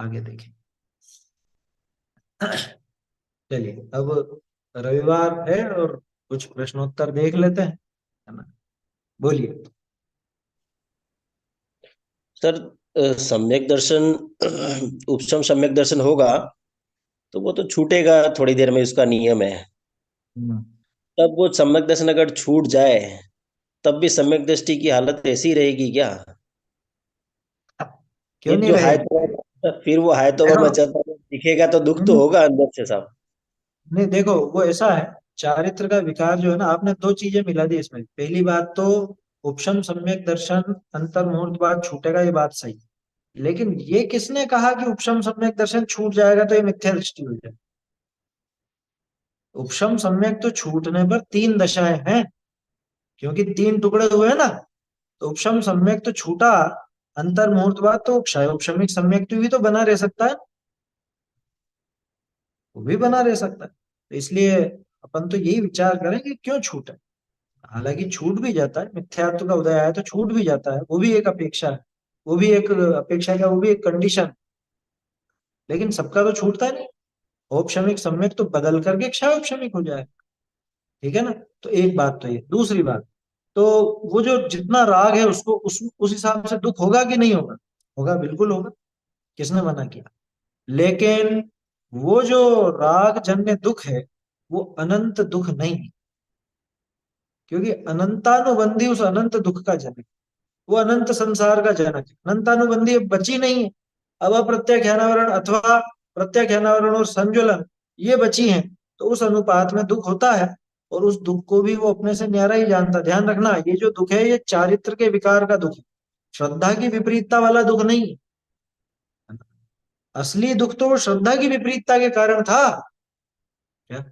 आगे देखें। चलिए अब रविवार है और कुछ प्रश्नोत्तर देख लेते हैं, है ना। बोलिए। सर, सम्यक दर्शन उपशम सम्यक दर्शन होगा तो वो तो छूटेगा थोड़ी देर में, उसका नियम है। हम्म। तब वो सम्यक दर्शन अगर छूट जाए तब भी सम्यक दृष्टि की हालत ऐसी ही रहेगी क्या? क्यों फिर नहीं जो हाय रहेगी? तो फिर वो हाय तो देखो, मचाता दिखेगा तो दुख तो नहीं होगा अंदर से साहब। नहीं, देखो वो ऐसा है, चारित्र का विकार जो है ना, आपने दो चीजें मिला दी इसमें। पहली बात तो उपशम सम्यक दर्शन अंतर्मुहूर्त बाद छूटेगा, ये बात सही। लेकिन ये किसने कहा कि उपशम सम्यक दर्शन छूट जाएगा तो ये मिथ्या दृष्टि हो जाए? उपशम सम्यक तो छूटने पर तीन दशाएं हैं, क्योंकि तीन टुकड़े हुए ना। तो उपशम सम्यक तो छूटा, अंतर मुहूर्त बाद तो क्षय उपशमिक सम्यक तो भी तो बना रह सकता है, वो भी बना रह सकता है। तो इसलिए अपन तो यही विचार करें कि क्यों छूटे। हालांकि छूट भी जाता है, मिथ्यात्व का उदय आया तो छूट भी जाता है, वो भी एक अपेक्षा है। वो भी एक अपेक्षा का, वो भी एक कंडीशन। लेकिन सबका तो छूटता नहीं। औपशमिक सम्यक तो बदल करके क्षय उपशमिक हो जाए। ठीक है ना। तो एक बात तो ये, दूसरी बात, तो वो जो जितना राग है उसको उस हिसाब से दुख होगा कि नहीं होगा? होगा, बिल्कुल होगा। किसने मना किया? लेकिन वो जो राग जन्य दुख है, वो अनंत दुख नहीं है, क्योंकि अनंतानुबंधी उस अनंत दुख का जनक, वो अनंत संसार का जनक है। अनंतानुबंधी अब बची नहीं है। अब अप्रत्याख्यानावरण अथवा प्रत्याख्यानावरण और संज्वलन, ये बची हैं। तो उस अनुपात में दुख होता है, और उस दुख को भी वो अपने से न्यारा ही जानता है। ध्यान रखना, ये जो दुख है ये चारित्र के विकार का दुख है, श्रद्धा की विपरीतता वाला दुख नहीं है। असली दुख तो वो श्रद्धा की विपरीतता के कारण था। क्या?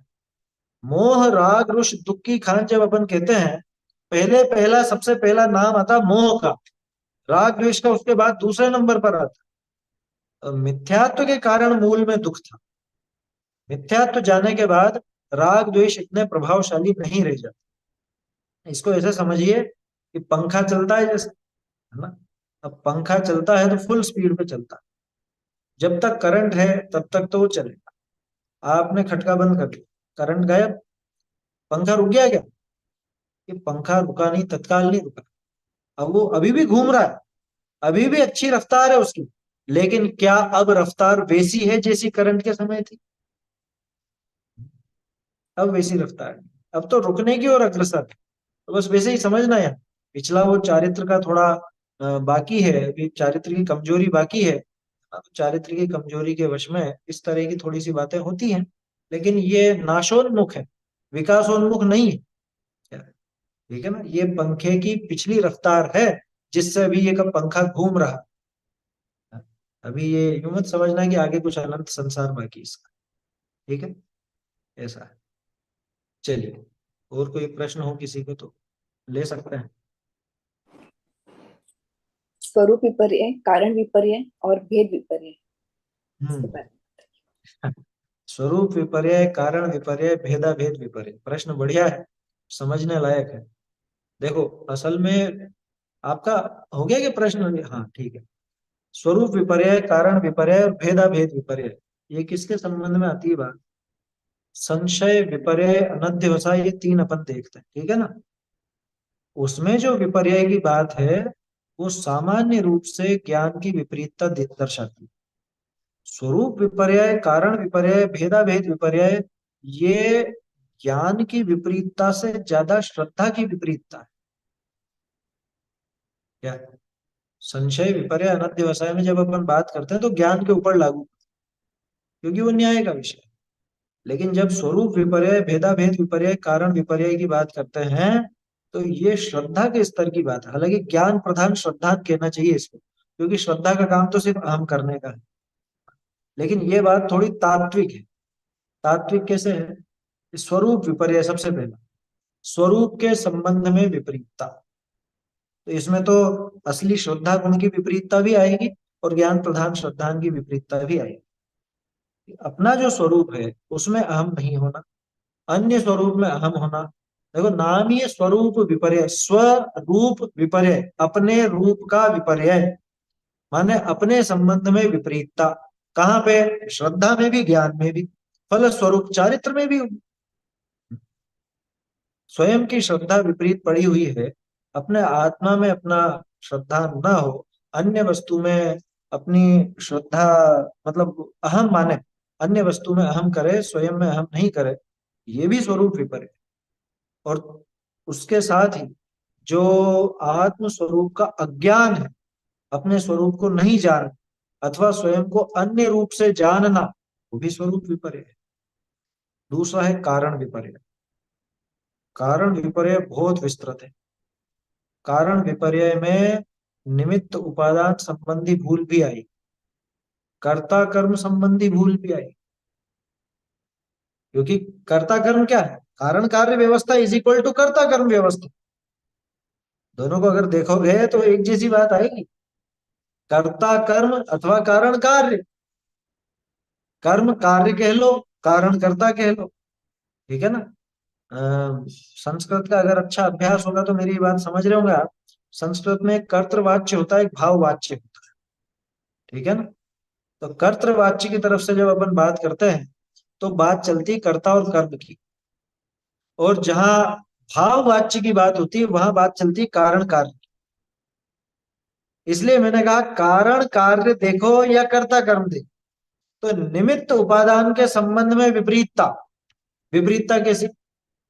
मोह राग रुष दुख की खान जब अपन कहते हैं, पहले पहला सबसे पहला नाम आता मोह का, राग द्वेष का उसके बाद दूसरे नंबर पर आता। और मिथ्यात्व के कारण मूल में दुख था। मिथ्यात्व जाने के बाद राग द्वेष इतने प्रभावशाली नहीं रह जाते। इसको ऐसे समझिए कि पंखा चलता है जैसे, है ना। अब पंखा चलता है तो फुल स्पीड पे चलता है। जब तक करंट है तब तक तो वो चलेगा। आपने खटका बंद कर दिया, करंट गायब, पंखा रुक गया क्या? ये पंखा रुका नहीं, तत्काल नहीं रुका। अब वो अभी भी घूम रहा है, अभी भी अच्छी रफ्तार है उसकी। लेकिन क्या अब रफ्तार वैसी है जैसी करंट के समय थी? अब वैसी रफ्तार नहीं। अब तो रुकने की ओर अग्रसर है। तो बस वैसे ही समझना है। पिछला वो चारित्र का थोड़ा बाकी है, अभी चारित्र की कमजोरी बाकी है। अब चारित्र की कमजोरी के वश में इस तरह की थोड़ी सी बातें होती हैं। लेकिन ये नाशोन्मुख है, विकासोन्मुख नहीं है। ठीक है ना। ये पंखे की पिछली रफ्तार है, जिससे अभी ये कब पंखा घूम रहा है। अभी ये यूं मत समझना कि आगे कुछ अनंत संसार बाकी है इसका। ठीक है, ऐसा है। चलिए, और कोई प्रश्न हो किसी को तो ले सकते हैं। स्वरूप विपर्य, कारण विपर्य और भेद विपर्य, इसके हम्म। बारे में। स्वरूप विपर्य, कारण विपर्य, भेदा भेद विपर्य, प्रश्न बढ़िया है, समझने लायक है। देखो, असल में आपका हो गया कि प्रश्न, हाँ ठीक है। स्वरूप विपर्य, कारण विपर्य और भेदा भेद विपर्य, ये किसके संबंध में आती है बात? संशय विपर्य अनध्यवसाय, ये तीन अपन देखते हैं, ठीक है ना। उसमें जो विपर्य की बात है, वो सामान्य रूप से ज्ञान की विपरीतता दर्शाती है। स्वरूप विपर्य, कारण विपर्य, भेदा भेद विपर्य, ये ज्ञान की विपरीतता से ज्यादा श्रद्धा की विपरीतता है। क्या? संशय विपर्य अनध्यवसाय में जब अपन बात करते हैं तो ज्ञान के ऊपर लागू, क्योंकि वो न्याय का विषय है। लेकिन जब स्वरूप विपर्य, भेदा भेद विपर्य, कारण विपर्य की बात करते हैं, तो ये श्रद्धा के स्तर की बात है। हालांकि ज्ञान प्रधान श्रद्धा कहना चाहिए इसको, क्योंकि श्रद्धा का काम तो सिर्फ अहम करने का है। लेकिन ये बात थोड़ी तात्विक है। तात्विक कैसे है? स्वरूप विपर्य, सबसे पहला स्वरूप के संबंध में विपरीतता। तो इसमें तो असली श्रद्धा गुण की विपरीतता भी आएगी, और ज्ञान प्रधान श्रद्धा की विपरीतता भी आएगी। अपना जो स्वरूप है उसमें अहम नहीं होना, अन्य स्वरूप में अहम होना। देखो, नाम ही है स्वरूप विपर्य, स्वरूप विपर्य, अपने रूप का विपर्य, माने अपने संबंध में विपरीतता। कहाँ पे? श्रद्धा में भी, ज्ञान में भी, फल स्वरूप चारित्र में भी। स्वयं की श्रद्धा विपरीत पड़ी हुई है, अपने आत्मा में अपना श्रद्धा न हो, अन्य वस्तु में अपनी श्रद्धा, मतलब अहम माने, अन्य वस्तु में अहम करे, स्वयं में अहम नहीं करे, ये भी स्वरूप विपर्य। और उसके साथ ही जो आत्म स्वरूप का अज्ञान है, अपने स्वरूप को नहीं जान अथवा स्वयं को अन्य रूप से जानना, वो भी स्वरूप विपर्य है। दूसरा है कारण विपर्य। कारण विपर्य बहुत विस्तृत है। कारण विपर्य में निमित्त उपादान संबंधी भूल भी आई, कर्ता कर्म संबंधी भूल भी आई। क्योंकि कर्ता कर्म क्या है? कारण कार्य व्यवस्था इज इक्वल टू कर्ता कर्म व्यवस्था। दोनों को अगर देखोगे तो एक जैसी बात आएगी, कर्ता कर्म अथवा कारण कार्य। कर्म कार्य कह लो, कारण कर्ता कह लो, ठीक है ना। संस्कृत का अगर अच्छा अभ्यास होगा तो मेरी बात समझ रहे होंगे आप। संस्कृत में एक कर्तृवाच्य होता है, एक भाववाच्य होता है, ठीक है ना। तो कर्तृवाच्य की तरफ से जब अपन बात करते हैं तो बात चलती है कर्ता और कर्म की, और जहां भाववाच्य की बात होती है वहां बात चलती है कारण कार्य की। इसलिए मैंने कहा कारण कार्य देखो या कर्ता कर्म देखो, तो निमित्त उपादान के संबंध में विपरीतता। विपरीतता कैसी?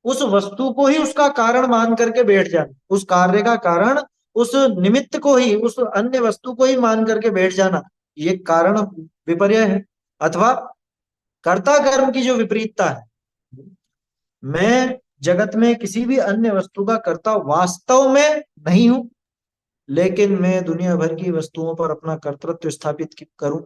उस वस्तु को ही उसका कारण मान करके बैठ जाना, उस कार्य का कारण उस निमित्त को ही, उस अन्य वस्तु को ही मान करके बैठ जाना, ये कारण विपर्य है। अथवा कर्ता कर्म की जो विपरीतता है, मैं जगत में किसी भी अन्य वस्तु का कर्ता वास्तव में नहीं हूं, लेकिन मैं दुनिया भर की वस्तुओं पर अपना कर्तृत्व स्थापित करूं,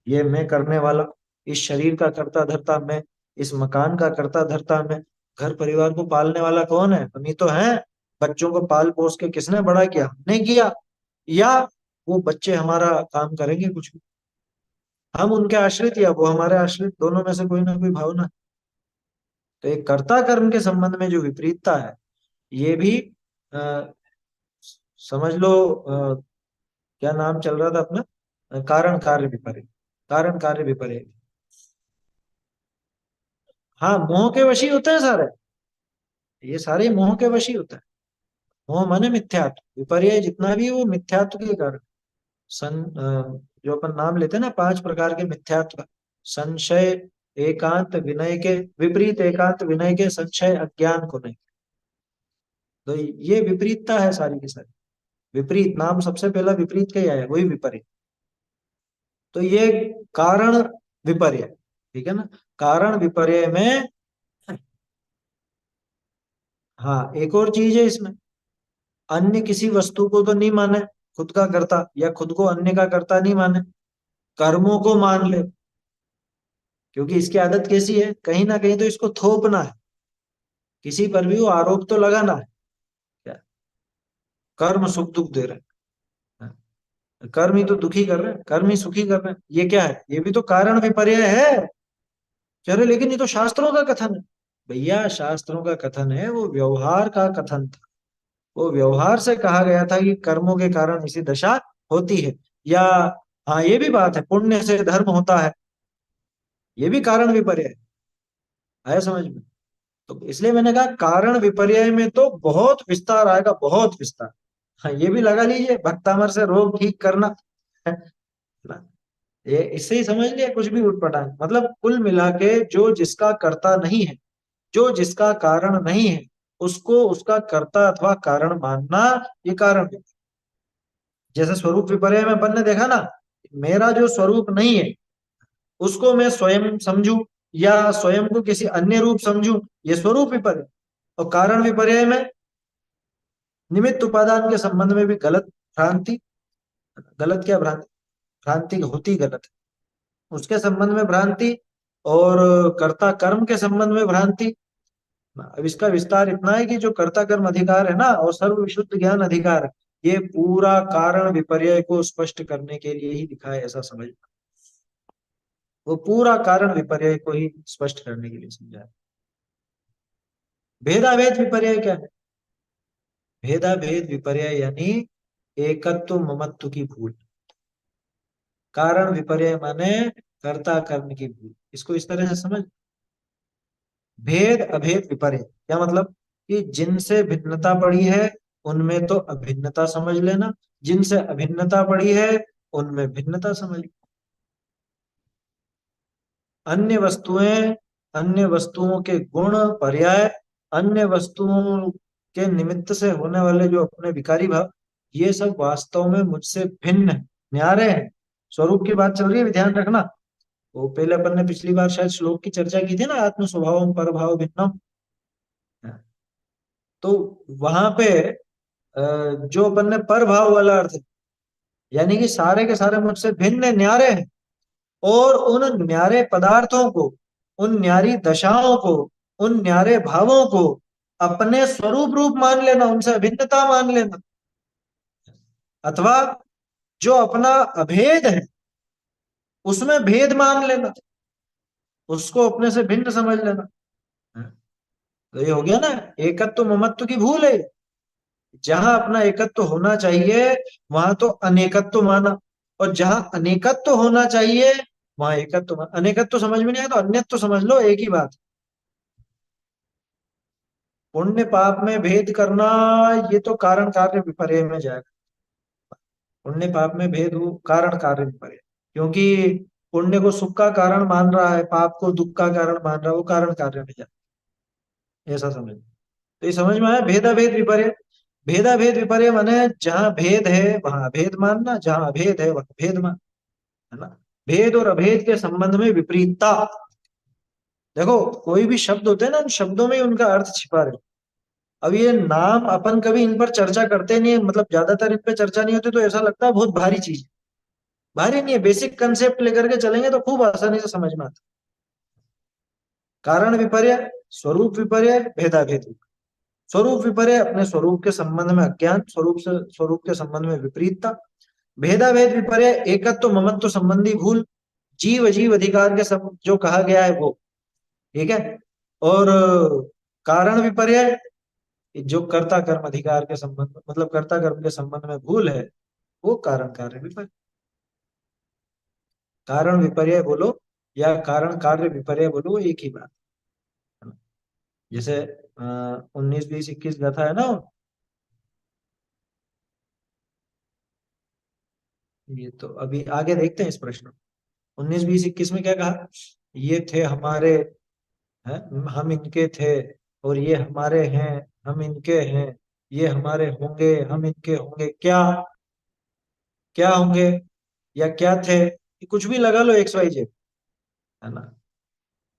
ये मैं करने वाला। इस शरीर का कर्ता धर्ता मैं, इस मकान का कर्ता धर्ता मैं। घर परिवार को पालने वाला कौन है? हम ही तो हैं। बच्चों को पाल पोस के किसने बड़ा किया? हमने किया। या वो बच्चे हमारा काम करेंगे कुछ भी? हम उनके आश्रित या वो हमारे आश्रित, दोनों में से कोई ना कोई भावना। तो एक कर्ता कर्म के संबंध में जो विपरीतता है, ये भी आ, समझ लो, क्या नाम चल रहा था अपना, कारण कार्य विपर्य। कारण कार्य विपर्य। हाँ, मोह के वशी होते हैं सारे, ये सारे मोह के वशी होता है। मोह माने मिथ्यात्व, विपर्य जितना भी है वो मिथ्यात्व के कारण। जो अपन नाम लेते हैं ना 5 प्रकार के मिथ्यात्व: संशय, एकांत विनय के विपरीत, एकांत विनय के, संशय अज्ञान को नहीं। तो ये विपरीतता है सारी की सारी। विपरीत नाम सबसे पहला विपरीत का ही आया, वही विपरीत। तो ये कारण विपर्य, ठीक है ना। कारण विपर्य में, हाँ, एक और चीज है इसमें, अन्य किसी वस्तु को तो नहीं माने खुद का कर्ता, या खुद को अन्य का कर्ता नहीं माने, कर्मों को मान ले। क्योंकि इसकी आदत कैसी है, कहीं ना कहीं तो इसको थोपना है, किसी पर भी वो आरोप तो लगाना है। क्या? कर्म सुख दुख दे रहे हैं, कर्म ही तो दुखी कर रहे हैं, कर्म ही सुखी कर रहे हैं, ये क्या है? ये भी तो कारण विपर्य है। कह रहे लेकिन ये तो शास्त्रों का कथन है। भैया, शास्त्रों का कथन है, वो व्यवहार का कथन था। वो व्यवहार से कहा गया था कि कर्मों के कारण ऐसी दशा होती है। या हाँ, ये भी बात है, पुण्य से धर्म होता है, ये भी कारण विपर्य है। आया समझ में? तो इसलिए मैंने कहा कारण विपर्य में तो बहुत विस्तार आएगा, बहुत विस्तार। हाँ, ये भी लगा लीजिए, भक्तामर से रोग ठीक करना है ना। ये इससे ही समझ लिया, कुछ भी उठपटांग। मतलब कुल मिला के जो जिसका कर्ता नहीं है, जो जिसका कारण नहीं है, उसको उसका कर्ता अथवा कारण मानना, ये कारण है। जैसे स्वरूप विपर्य में अपन ने देखा ना, मेरा जो स्वरूप नहीं है उसको मैं स्वयं समझू या स्वयं को किसी अन्य रूप समझू, ये स्वरूप विपर्य। और कारण विपर्य में निमित्त उपादान के संबंध में भी गलत भ्रांति। गलत क्या भ्रांति? भ्रांति होती गलत है, उसके संबंध में भ्रांति, और कर्ता कर्म के संबंध में भ्रांति। अब इसका विस्तार इतना है कि जो कर्ता कर्म अधिकार है ना, और सर्व विशुद्ध ज्ञान अधिकार है, ये पूरा कारण विपर्य को स्पष्ट करने के लिए ही लिखा है, ऐसा समझ। वो पूरा कारण विपर्य को ही स्पष्ट करने के लिए समझा है। भेदाभेद विपर्य क्या है? भेदाभेद विपर्य यानी एकत्व ममत्व की भूल। कारण विपर्य माने कर्ता कर्म की भूल। इसको इस तरह से समझ। भेद अभेद विपर्य क्या मतलब, कि जिनसे भिन्नता पड़ी है उनमें तो अभिन्नता समझ लेना, जिनसे अभिन्नता पड़ी है उनमें भिन्नता समझ। अन्य वस्तुएं, अन्य वस्तुओं के गुण पर्याय, अन्य वस्तुओं के निमित्त से होने वाले जो अपने विकारी भाव, ये सब वास्तव में मुझसे भिन्न है, न्यारे हैं। स्वरूप की बात चल रही है, ध्यान रखना। वो पहले अपन ने पिछली बार शायद श्लोक की चर्चा की थी ना, आत्म स्वभाव पर भाव भिन्नम। तो वहां पे जो अपन ने पर भाव वाला अर्थ, यानी कि सारे के सारे मुझसे भिन्न न्यारे हैं, और उन न्यारे पदार्थों को, उन न्यारी दशाओं को, उन न्यारे भावों को अपने स्वरूप रूप मान लेना, उनसे अभिन्नता मान लेना, अथवा जो अपना अभेद है उसमें भेद मान लेना, उसको अपने से भिन्न समझ लेना। तो ये हो गया ना, एकत्व ममत्व की भूल है। जहां अपना एकत्व होना चाहिए वहां तो अनेकत्व माना, और जहां अनेकत्व होना चाहिए वहां एकत्व माना। अनेकत्व समझ में नहीं आया तो अन्यत्व समझ लो, एक ही बात। पुण्य पाप में भेद करना, ये तो कारण कार्य विपर्य में जाएगा। पुण्य पाप में भेद हो, कारण कार्य विपर्य, क्योंकि पुण्य को सुख का कारण मान रहा है, पाप को दुख का कारण मान रहा है, वो कारण कार्य में जाए, ऐसा समझ। तो ये समझ में आया भेदा भेद विपर्य। भेदा भेद विपर्य माने जहां भेद है वहां भेद मानना, जहां अभेद है वहां भेद मान, है ना। भेद और अभेद के संबंध में विपरीतता। देखो कोई भी शब्द होते हैं ना, उन शब्दों में ही उनका अर्थ छिपा रहे। अब ये नाम अपन कभी इन पर चर्चा करते नहीं है, मतलब ज्यादातर इन पे चर्चा नहीं होती, तो ऐसा लगता है बहुत भारी चीज है। भारी नहीं है, बेसिक कंसेप्ट लेकर के चलेंगे तो खूब आसानी से समझ में आता है। कारण विपर्य, स्वरूप विपर्य, भेदाभेद। स्वरूप विपर्य अपने स्वरूप के संबंध में अज्ञान, स्वरूप से स्वरूप के संबंध में विपरीतता। भेदाभेद विपर्य एकत्व ममत्व संबंधी भूल, जीव अजीव अधिकार के सब जो कहा गया है वो, ठीक है। और कारण विपर्य, जो कर्ता कर्म अधिकार के संबंध, मतलब कर्ता कर्म के संबंध में भूल है, वो कारण कार्य विपर्य। कारण विपर्य बोलो या कारण कार्य विपर्य बोलो, वो एक ही बात है ना। जैसे 19 20 21 गाथा है ना, ये तो अभी आगे देखते हैं इस प्रश्न। 19 20 21 में क्या कहा, ये थे हमारे हैं, हम इनके थे, और ये हमारे हैं, हम इनके हैं, ये हमारे होंगे, हम इनके होंगे। क्या क्या होंगे या क्या थे, ये कुछ भी लगा लो, एक्स वाई जेड, है ना।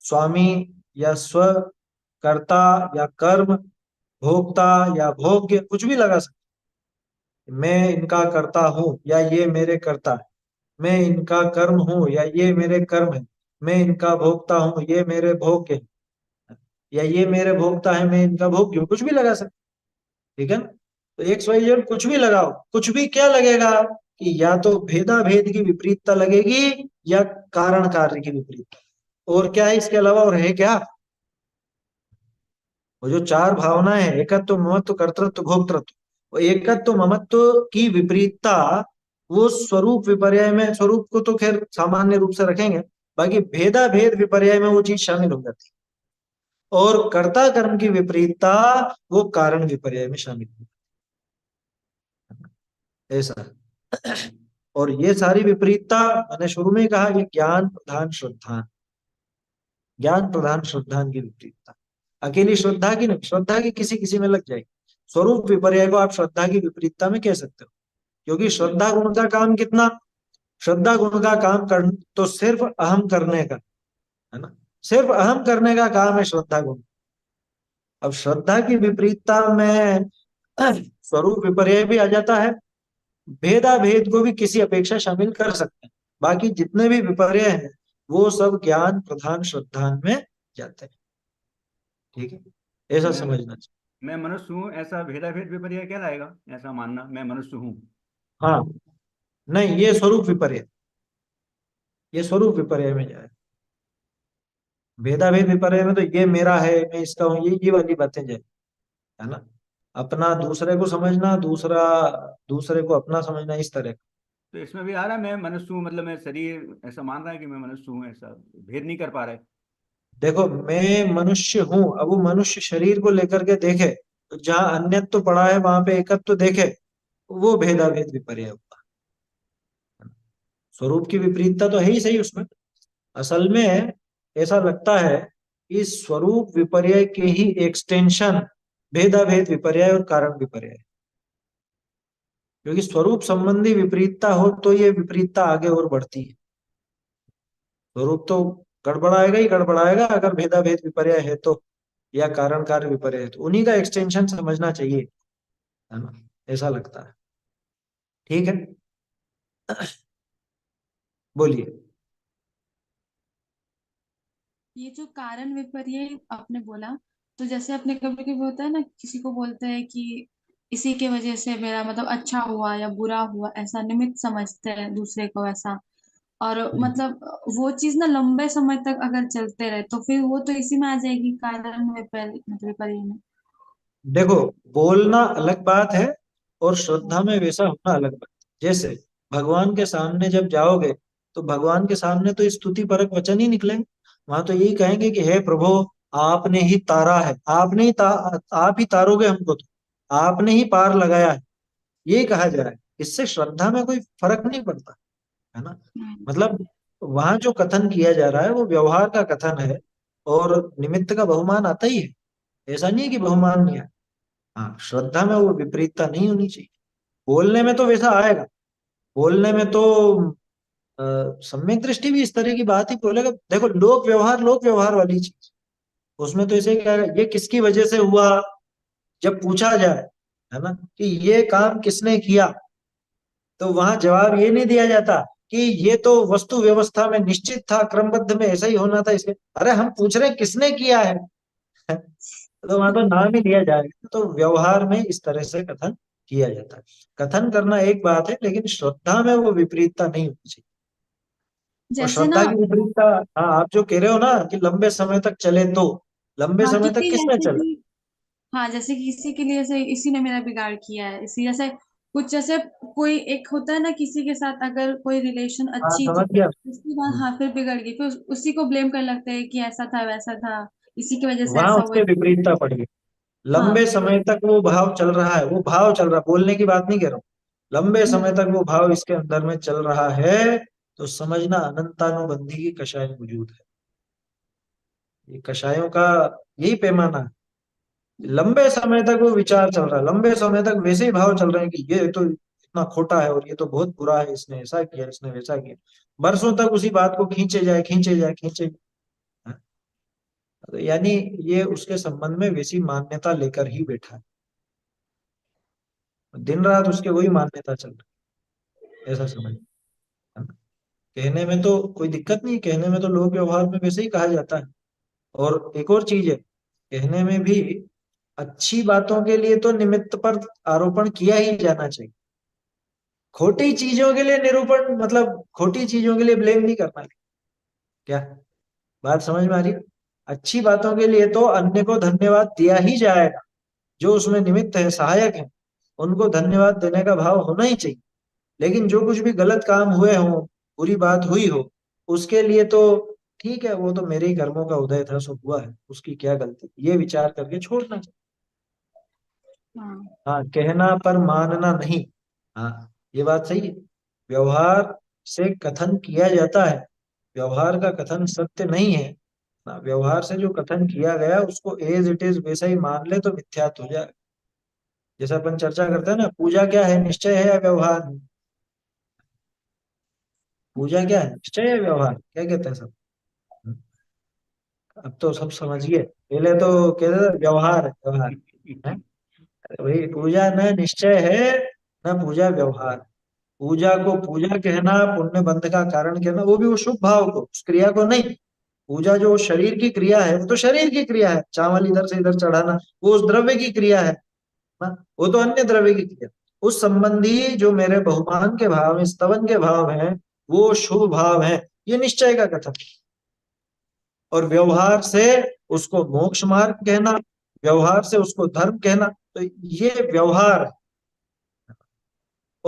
स्वामी या स्व, कर्ता या कर्म, भोक्ता या भोग्य, कुछ भी लगा सकते। मैं इनका कर्ता हूं या ये मेरे कर्ता है, मैं इनका कर्म हूं या ये मेरे कर्म है, मैं इनका भोक्ता हूं ये मेरे भोग्य है, या ये मेरे भोक्ता है मैं इनका भोग्य हूं, कुछ भी लगा सकते। ठीक है ना। तो एक्स वाई जेड कुछ भी लगाओ, कुछ भी क्या लगेगा, कि या तो भेदा भेद की विपरीतता लगेगी या कारण कार्य की विपरीतता। और क्या है इसके अलावा, और है क्या। वो जो चार भावनाएं हैं, एकत्व ममत्व कर्तृत्व भोक्तृत्व, वो एकत्व ममत्व की विपरीतता, वो स्वरूप विपर्य में, स्वरूप को तो खैर सामान्य रूप से रखेंगे, बाकी भेदा भेद विपर्य में वो चीज शामिल हो जाती है। और कर्ता कर्म की विपरीतता वो कारण विपर्य में शामिल हो, ऐसा। और ये सारी विपरीतता मैंने शुरू में ही कहा, ये ज्ञान प्रधान श्रद्धा, ज्ञान प्रधान श्रद्धा की विपरीतता। अकेली श्रद्धा की नहीं, श्रद्धा की किसी किसी में लग जाएगी। स्वरूप विपर्य को आप श्रद्धा की विपरीतता में कह सकते हो, क्योंकि श्रद्धा गुण का काम कितना, श्रद्धा गुण का काम कर तो सिर्फ अहम करने का, है ना। सिर्फ अहम करने का काम है श्रद्धा गुण। अब श्रद्धा की विपरीतता में स्वरूप विपर्य भी आ जाता है, भेदा भेद को भी किसी अपेक्षा शामिल कर सकते हैं। बाकी जितने भी विपर्य हैं वो सब ज्ञान प्रधान श्रद्धा में जाते हैं। ठीक है, ऐसा मैं समझना चाहिए। मैं मनुष्य हूँ ऐसा भेदाभेद विपर्य कहलाएगा, ऐसा मानना मैं मनुष्य हूँ। हाँ, नहीं ये स्वरूप विपर्य, ये स्वरूप विपर्य में जाए। भेदा भेद विपर्य में तो ये मेरा है, मैं इसका हूँ, ये वाली बातें जाए, है ना। अपना दूसरे को समझना, दूसरा दूसरे को अपना समझना, इस तरह। तो इसमें भी आ रहा है मैं मनुष्य हूँ, मतलब मैं शरीर ऐसा मान रहा है कि मैं मनुष्य हूँ, ऐसा भेद नहीं कर पा रहा है। देखो, मैं मनुष्य हूं, अब वो मनुष्य शरीर को लेकर के देखे तो जहां अन्यत्व तो पड़ा है वहां पे एकत्व तो देखे, वो भेदाभेद विपर्य हुआ। स्वरूप की विपरीतता तो है ही सही उसमें। असल में ऐसा लगता है कि स्वरूप विपर्य के ही एक्सटेंशन भेदाभेद विपर्य और कारण विपर्य है। क्योंकि स्वरूप संबंधी विपरीतता हो तो ये विपरीतता आगे और बढ़ती है। स्वरूप तो गड़बड़ाएगा ही गड़बड़ाएगा अगर भेदाभेद विपर्य है तो, या कारण कार्य विपर्य है तो। उन्हीं का एक्सटेंशन समझना चाहिए, है ना, ऐसा लगता है। ठीक है, बोलिए। ये जो कारण विपर्य आपने बोला, तो जैसे अपने कभी कभी होता है ना, किसी को बोलते हैं कि इसी के वजह से मेरा मतलब अच्छा हुआ या बुरा हुआ, ऐसा निमित्त समझते हैं दूसरे को ऐसा। और मतलब वो चीज ना लंबे समय तक अगर चलते रहे तो फिर वो तो इसी में आ जाएगी, कारण विपर्य मतलब विपर्य में। देखो, बोलना अलग बात है और श्रद्धा में वैसा होना अलग बात है। जैसे भगवान के सामने जब जाओगे तो भगवान के सामने तो स्तुति परक वचन ही निकलेंगे। वहां तो यही कहेंगे कि हे प्रभु, आपने ही तारा है, आपने ही आप ही तारोगे हमको, तो आपने ही पार लगाया है, यही कहा जा रहा है। इससे श्रद्धा में कोई फर्क नहीं पड़ता, है ना। हम्म। मतलब वहां जो कथन किया जा रहा है वो व्यवहार का कथन है, और निमित्त का बहुमान आता ही है। ऐसा नहीं है कि बहुमान नहीं है। हाँ, श्रद्धा में वो विपरीतता नहीं होनी चाहिए। बोलने में तो वैसा आएगा, बोलने में तो सम्यक दृष्टि भी इस तरह की बात ही बोलेगा। देखो, लोक व्यवहार वाली चीज, उसमें तो ऐसे ही कहेगा ये किसकी वजह से हुआ। जब पूछा जाए, है ना, कि ये काम किसने किया, तो वहां जवाब ये नहीं दिया जाता कि ये तो वस्तु व्यवस्था में निश्चित था, क्रमबद्ध में ऐसा ही होना था इसलिए। अरे हम पूछ रहे हैं किसने किया है। तो वहां तो नाम ही लिया जाएगा। तो व्यवहार में इस तरह से कथन किया जाता है। कथन करना एक बात है, लेकिन श्रद्धा में वो विपरीतता नहीं होनी चाहिए। और जैसे श्रद्धा ना, की विपरीतता, हाँ, आप जो कह रहे हो ना कि लंबे समय तक चले, तो लंबे हाँ समय तक क्योंकि किसने जैसे चला। कि, हाँ जैसे कि किसी के लिए जैसे इसी ने मेरा बिगाड़ किया है, इसी जैसे कुछ जैसे कोई एक होता है ना, किसी के साथ अगर कोई रिलेशन हाँ, अच्छी थी, समझ गया। उसके बाद हाँ फिर बिगड़ गई, फिर उसी को ब्लेम करने लगते हैं कि ऐसा था वैसा था, इसी की वजह से वहां ऐसा हुआ। उसके विपरीतता पड़ गई। लंबे हाँ। समय तक वो भाव चल रहा है, वो भाव चल रहा है, बोलने की बात नहीं कह रहा हूँ। लंबे समय तक वो भाव इसके अंदर में चल रहा है, तो समझना अनंतानुबंधी की कषाय मौजूद है। ये कषायों का यही पैमाना है। लंबे समय तक वो विचार चल रहा है, लंबे समय तक वैसे ही भाव चल रहे हैं कि ये तो इतना खोटा है और ये तो बहुत बुरा है, इसने ऐसा किया, इसने वैसा किया। बरसों तक उसी बात को खींचे जाए, खींचे जाए, खींचे जाए। तो यानी ये उसके संबंध में वैसी मान्यता लेकर ही बैठा है, दिन रात उसके वही मान्यता चल रही है, ऐसा समझ, है ना। कहने में तो कोई दिक्कत नहीं, कहने में तो लोक व्यवहार में वैसे ही कहा जाता है। और एक और चीज है, कहने में भी अच्छी बातों के लिए तो निमित्त पर आरोपण किया ही जाना चाहिए। खोटी चीजों के लिए निरूपण, मतलब खोटी चीजों के लिए ब्लेम नहीं करना है। क्या बात समझ में आ रही है। अच्छी बातों के लिए तो अन्य को धन्यवाद दिया ही जाएगा, जो उसमें निमित्त है, सहायक है, उनको धन्यवाद देने का भाव होना ही चाहिए। लेकिन जो कुछ भी गलत काम हुए हो, बुरी बात हुई हो, उसके लिए तो ठीक है, वो तो मेरे ही कर्मों का उदय था, सो हुआ है, उसकी क्या गलती, ये विचार करके छोड़ना चाहिए। हाँ। हाँ, कहना पर मानना नहीं। हाँ, ये बात सही है। व्यवहार से कथन किया जाता है, व्यवहार का कथन सत्य नहीं है ना। व्यवहार से जो कथन किया गया उसको एज इट इज वैसा ही मान ले तो मिथ्यात्व हो जाए। जैसे अपन चर्चा करते हैं ना, पूजा क्या है, निश्चय है या व्यवहार है। पूजा क्या है, निश्चय है व्यवहार, क्या कहते हैं सब। अब तो सब समझ गए, पहले तो कहते थे व्यवहार है, व्यवहार है। अरे भाई, पूजा न निश्चय है, न पूजा व्यवहार। पूजा को पूजा कहना, पुण्य बंध का कारण कहना, वो भी वो शुभ भाव को, उस क्रिया को नहीं। पूजा जो शरीर की क्रिया है वो तो शरीर की क्रिया है, चावल इधर से इधर चढ़ाना वो उस द्रव्य की क्रिया है ना, वो तो अन्य द्रव्य की क्रिया। उस संबंधी जो मेरे बहुमान के भाव हैं, स्तवन के भाव हैं, वो शुभ भाव है, ये निश्चय का कथन। और व्यवहार से उसको मोक्ष मार्ग कहना, व्यवहार से उसको धर्म कहना, तो ये व्यवहार है।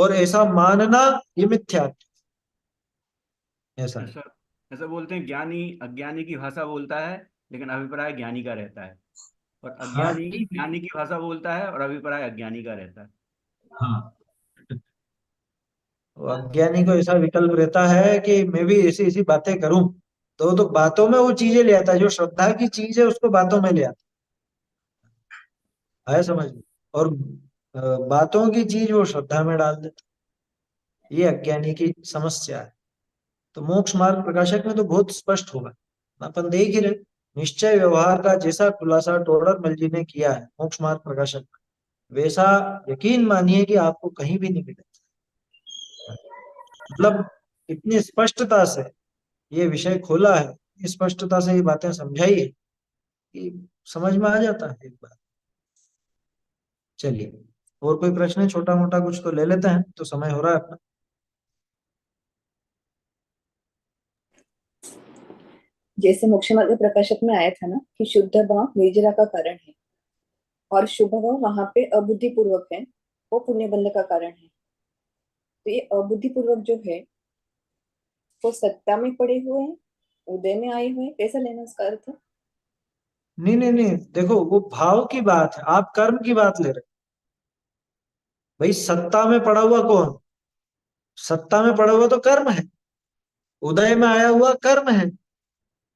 और ऐसा मानना ये मिथ्या है। ऐसा है। ऐसा ऐसा बोलते हैं, ज्ञानी अज्ञानी की भाषा बोलता है लेकिन अभिप्राय ज्ञानी का रहता है, और हाँ अज्ञानी ज्ञानी की भाषा बोलता है और अभिप्राय अज्ञानी का रहता है। हाँ। वो अज्ञानी को ऐसा विकल्प रहता है कि मैं भी ऐसी ऐसी बातें करूं, तो बातों में वो चीजें ले आता है, जो श्रद्धा की चीज है उसको बातों में ले आता है समझ में। और बातों की चीज वो श्रद्धा में डाल देता है। ये अज्ञानी की समस्या है। तो मोक्ष मार्ग प्रकाशक में तो बहुत स्पष्ट होगा, अपन देख ही रहे। निश्चय व्यवहार का जैसा खुलासा टोडरमल जी ने किया है मोक्ष मार्ग प्रकाशक में, वैसा यकीन मानिए कि आपको कहीं भी नहीं मिलेगा। मतलब इतनी स्पष्टता से ये विषय खोला है, इतनी स्पष्टता से ये बातें समझाई है कि समझ में आ जाता है एक बार। चलिए, और कोई प्रश्न है? छोटा मोटा कुछ तो ले लेते हैं, तो समय हो रहा है अपना। जैसे मोक्ष मार्ग प्रकाशक में आया था ना कि शुद्ध भाव निर्जरा का कारण है, और शुभ भाव वहां पे अबुद्धि पूर्वक है, वो पुण्य बंध का कारण है। तो ये अबुद्धि पूर्वक जो है वो सत्ता में पड़े हुए हैं, उदय में आए हुए हैं, कैसा लेना उसका अर्थ? नहीं नहीं नहीं, देखो वो भाव की बात है, आप कर्म की बात ले रहे हो। भाई सत्ता में पड़ा हुआ कौन? सत्ता में पड़ा हुआ तो कर्म है। उदय में आया हुआ कर्म है,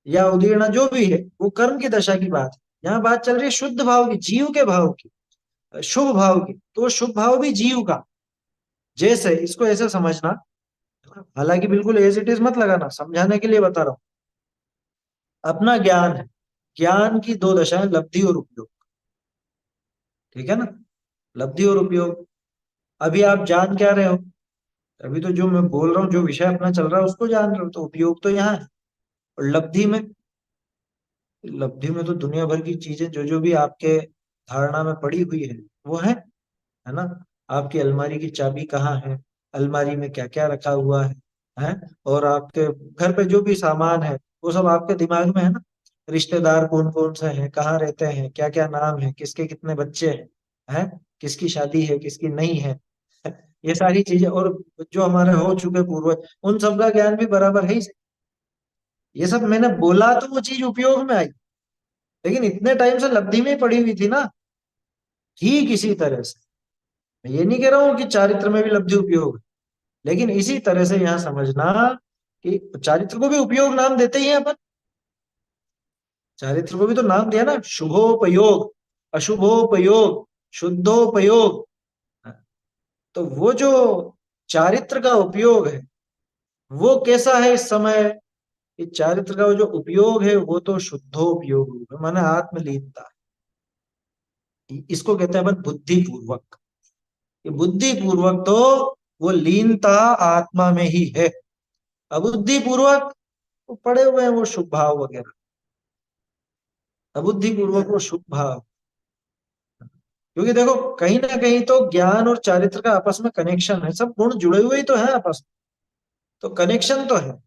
या उदीर्ण जो भी है वो कर्म की दशा की बात है। यहाँ बात चल रही है शुद्ध भाव की, जीव के भाव की, शुभ भाव की। तो शुभ भाव भी जीव का, जैसे इसको ऐसे समझना, हालांकि बिल्कुल एज इट इज मत लगाना, समझाने के लिए बता रहा हूं। अपना ज्ञान है, ज्ञान की दो दशाएं, लब्धि और उपयोग। ठीक है ना? लब्धि और उपयोग। अभी आप जान क्या रहे हो? अभी तो जो मैं बोल रहा हूँ, जो विषय अपना चल रहा है उसको जान रहे हो, तो उपयोग तो यहाँ है। और लब्धि में तो दुनिया भर की चीजें जो जो भी आपके धारणा में पड़ी हुई है वो है ना? आपकी अलमारी की चाबी कहाँ है, अलमारी में क्या क्या रखा हुआ है? और आपके घर पे जो भी सामान है वो सब आपके दिमाग में है ना? रिश्तेदार कौन कौन से हैं, कहाँ रहते हैं, क्या क्या नाम है, किसके कितने बच्चे हैं, किसकी शादी है, किसकी नहीं है, ये सारी चीजें। और जो हमारे हो चुके पूर्वज, उन सब का ज्ञान भी बराबर है ही। ये सब मैंने बोला तो वो चीज उपयोग में आई, लेकिन इतने टाइम से लब्धि में ही पड़ी हुई थी ना। ठीक इसी तरह से, मैं ये नहीं कह रहा हूँ कि चारित्र में भी लब्धि उपयोग है, लेकिन इसी तरह से यहाँ समझना कि चारित्र को भी उपयोग नाम देते ही हैं अपन। चारित्र को भी तो नाम दिया ना, शुभोपयोग, अशुभोपयोग, शुद्धोपयोग। तो वो जो चारित्र का उपयोग है वो कैसा है इस समय? ये चारित्र का वो जो उपयोग है वो तो शुद्धोपयोग है, माने आत्मलीनता। इसको कहते हैं अपन बुद्धिपूर्वक। ये बुद्धिपूर्वक तो वो लीनता आत्मा में ही है। अबुद्धिपूर्वक वो पड़े हुए हैं वो शुभ भाव वगैरह, अबुद्धिपूर्वक वो शुभ भाव। क्योंकि देखो कहीं ना कहीं तो ज्ञान और चारित्र का आपस में कनेक्शन है, सब गुण जुड़े हुए ही तो है आपस में, तो कनेक्शन तो है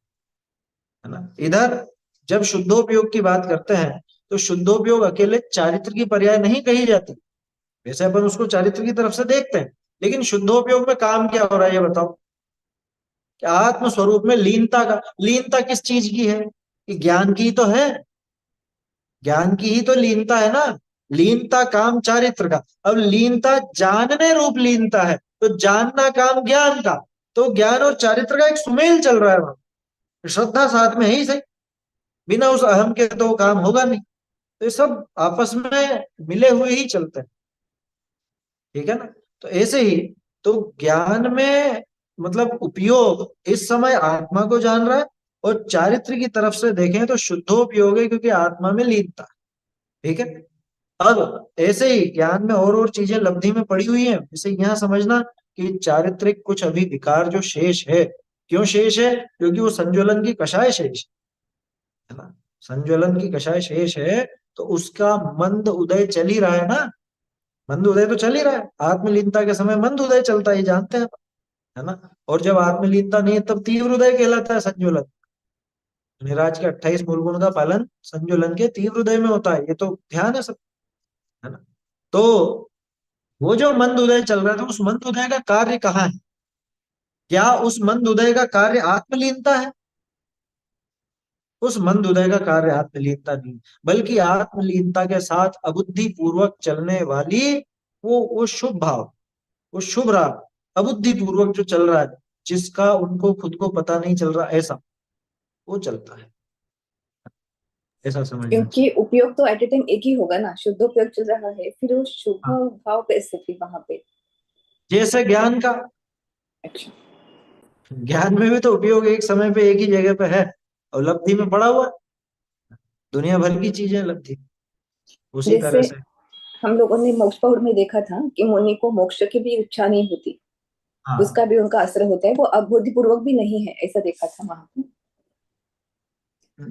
ना? इधर जब शुद्धोपयोग की बात करते हैं तो शुद्धोपयोग अकेले चारित्र की पर्याय नहीं कही जाती। वैसे अपन उसको चारित्र की तरफ से देखते हैं, लेकिन शुद्धोपयोग में काम क्या हो रहा है ये बताओ? कि आत्म स्वरूप में लीनता का, लीनता किस चीज की है? कि ज्ञान की तो है, ज्ञान की ही तो लीनता है ना। लीनता काम चारित्र का, अब लीनता जानने रूप लीनता है, तो जानना काम ज्ञान का। तो ज्ञान और चारित्र का एक सुमेल चल रहा है वहां। श्रद्धा साथ में है ही सही, बिना उस अहम के तो काम होगा नहीं। तो ये सब आपस में मिले हुए ही चलते हैं। ठीक है ना? तो ऐसे ही तो ज्ञान में मतलब उपयोग इस समय आत्मा को जान रहा है, और चारित्र की तरफ से देखें तो शुद्धोपयोग है, क्योंकि आत्मा में लीनता है। ठीक है? अब ऐसे ही ज्ञान में और चीजें लब्धि में पड़ी हुई हैं। जैसे यहाँ समझना कि चारित्रिक कुछ अभी विकार जो शेष है, क्यों शेष है? क्योंकि वो संज्वलन की कषाय शेष है ना? संज्वलन की कषाय शेष है, तो उसका मंद उदय चल ही रहा है ना। मंद उदय तो चल ही रहा है, आत्मलीनता के समय मंद उदय चलता है, ये जानते हैं है ना? और जब आत्मलीनता नहीं है तब तीव्र उदय कहलाता है संज्वलन। निराज के 28 मूल गुण का पालन संज्वलन के तीव्र उदय में होता है, ये तो ध्यान है सब, है ना? तो वो जो मंद उदय चल रहा था, उस मंद उदय का कार्य कहाँ है? क्या उस मंद उदय का कार्य आत्मलीनता है? उस मंद उदय का कार्य आत्मलीनता नहीं, बल्कि आत्मलीनता के साथ अबुद्धि पूर्वक चलने वाली वो शुभ भाव, वो शुभ राग, अबुद्धि पूर्वक जो चल रहा है, जिसका उनको खुद को पता नहीं चल रहा, ऐसा वो चलता है। ऐसा समझना चाहिए। क्योंकि उपयोग तो एट ए टाइम एक ही होगा ना, शुद्ध उपयोग चल रहा है, फिर वो शुभ हाँ, भाव कैसे थी वहां पे? जैसे ज्ञान का, अच्छा। ज्ञान में भी तो उपयोग एक समय पे एक ही जगह पे है, और लब्धि में पड़ा हुआ है। दुनिया भर की चीजें लब्धि, उसी जैसे तरह से। हम लोगों ने मोक्ष पौड़ में देखा था कि मुनि को मोक्ष की भी इच्छा नहीं होती, हाँ। उसका भी उनका असर होता है, वो अबुद्धि पूर्वक भी नहीं है, ऐसा देखा था वहां पे।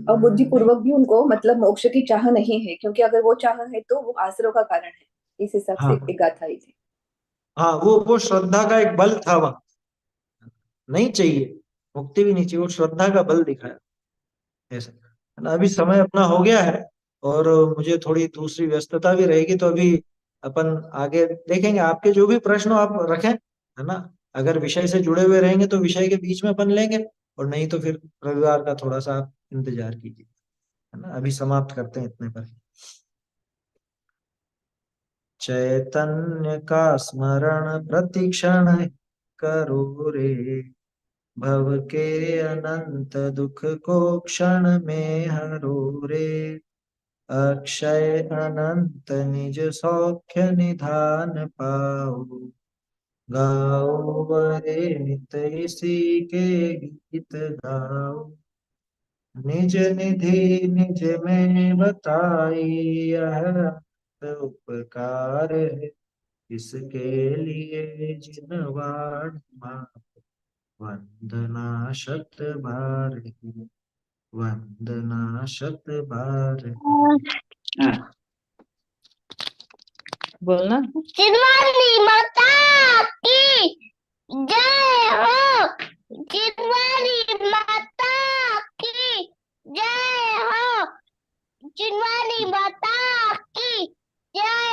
अबुद्धि नहीं। पूर्वक भी उनको मतलब मोक्ष की चाह नहीं है, क्योंकि अगर वो चाह है तो वो आश्रय का कारण है। इस हिसाब से हाँ, एक गाथा आई थी। हाँ, वो श्रद्धा का एक बल था वहां, नहीं चाहिए, मुक्ति भी नहीं चाहिए, वो श्रद्धा का बल दिखाया, ऐसा है ना। अभी समय अपना हो गया है, और मुझे थोड़ी दूसरी व्यस्तता भी रहेगी, तो अभी अपन आगे देखेंगे। आपके जो भी प्रश्न हो आप रखें, है ना। अगर विषय से जुड़े हुए रहेंगे तो विषय के बीच में अपन लेंगे, और नहीं तो फिर रविवार का थोड़ा सा आप इंतजार कीजिए, है ना। अभी समाप्त करते हैं इतने पर। चैतन्य का स्मरण प्रतिक्षण करो रे, भव के अनंत दुख को क्षण में हरो रे, अक्षय अनंत निज सौख्य निधान पाओ, गाओ बरे नित इसी के गीत गाओ, निज निधि निज में बताई, यह अनंत उपकार है, इसके लिए जिनवाण मां वंदना शत बार है, वंदना शत बार है। बोलना। चिन्वाली माता की जय हो। चिन्वाली माता की जय हो। चिन्वाली माता की जय